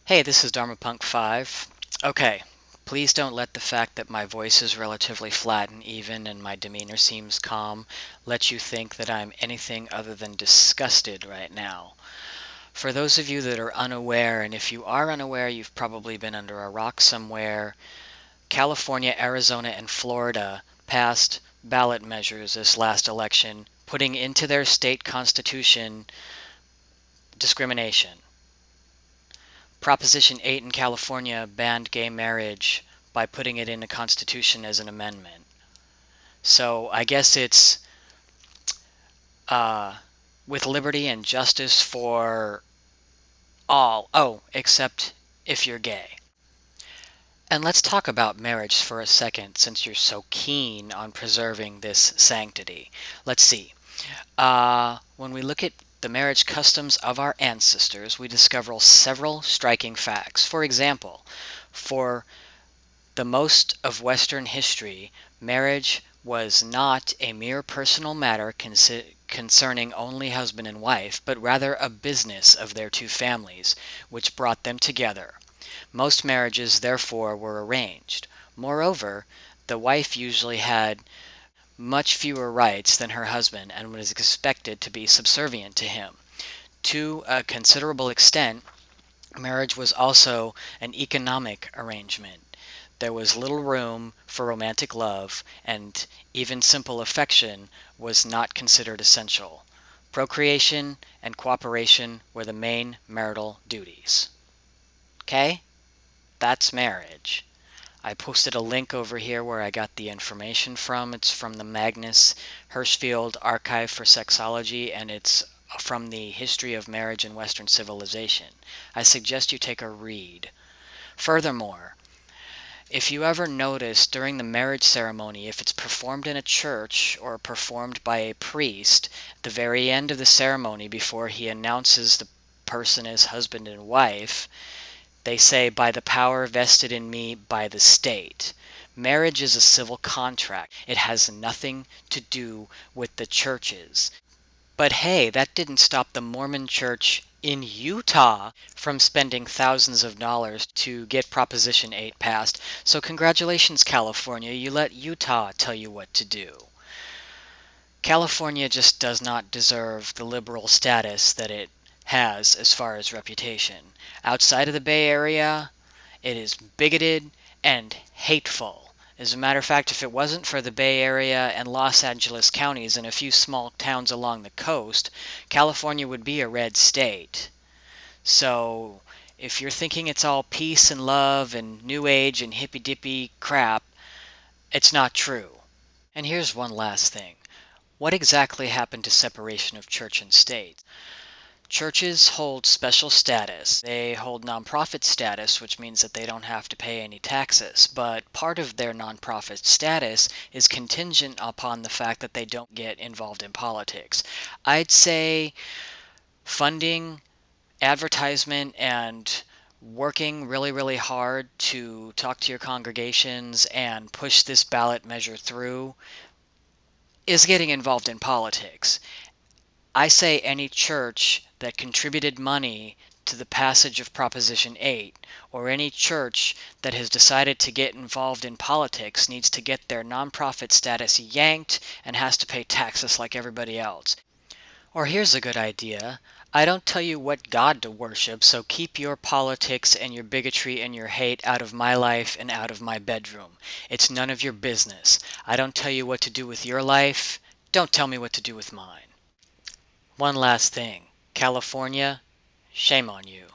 Hey, this is Dharmapunk5. Okay, please don't let the fact that my voice is relatively flat and even and my demeanor seems calm let you think that I'm anything other than disgusted right now. For those of you that are unaware, and if you are unaware, you've probably been under a rock somewhere, California, Arizona, and Florida passed ballot measures this last election, putting into their state constitution discrimination. Proposition 8 in California banned gay marriage by putting it in the Constitution as an amendment. So I guess it's with liberty and justice for all. Oh, except if you're gay. And let's talk about marriage for a second, since you're so keen on preserving this sanctity. Let's see. When we look at the marriage customs of our ancestors, we discover several striking facts. For example, for the most of Western history, marriage was not a mere personal matter concerning only husband and wife, but rather a business of their two families, which brought them together. Most marriages, therefore, were arranged. Moreover, the wife usually had much fewer rights than her husband and was expected to be subservient to him. To a considerable extent, marriage was also an economic arrangement. There was little room for romantic love, and even simple affection was not considered essential. Procreation and cooperation were the main marital duties. Okay? That's marriage. I posted a link over here where I got the information from. It's from the Magnus Hirschfeld Archive for Sexology, and it's from the History of Marriage in Western Civilization. I suggest you take a read. Furthermore, if you ever notice during the marriage ceremony, if it's performed in a church or performed by a priest, at the very end of the ceremony, before he announces the person as husband and wife, they say, "By the power vested in me by the state." Marriage is a civil contract. It has nothing to do with the churches. But hey, that didn't stop the Mormon Church in Utah from spending thousands of dollars to get Proposition 8 passed. So congratulations, California. You let Utah tell you what to do. California just does not deserve the liberal status that it has as far as reputation. Outside of the Bay Area, it is bigoted and hateful. As a matter of fact, if it wasn't for the Bay Area and Los Angeles counties and a few small towns along the coast, California would be a red state. So if you're thinking it's all peace and love and new age and hippy-dippy crap, it's not true. And here's one last thing. What exactly happened to separation of church and state? Churches hold special status. They hold nonprofit status, which means that they don't have to pay any taxes. But part of their nonprofit status is contingent upon the fact that they don't get involved in politics. I'd say funding, advertisement, and working really, really hard to talk to your congregations and push this ballot measure through is getting involved in politics. I say any church that contributed money to the passage of Proposition 8, or any church that has decided to get involved in politics, needs to get their nonprofit status yanked and has to pay taxes like everybody else. Or here's a good idea. I don't tell you what God to worship, so keep your politics and your bigotry and your hate out of my life and out of my bedroom. It's none of your business. I don't tell you what to do with your life. Don't tell me what to do with mine. One last thing. California, shame on you.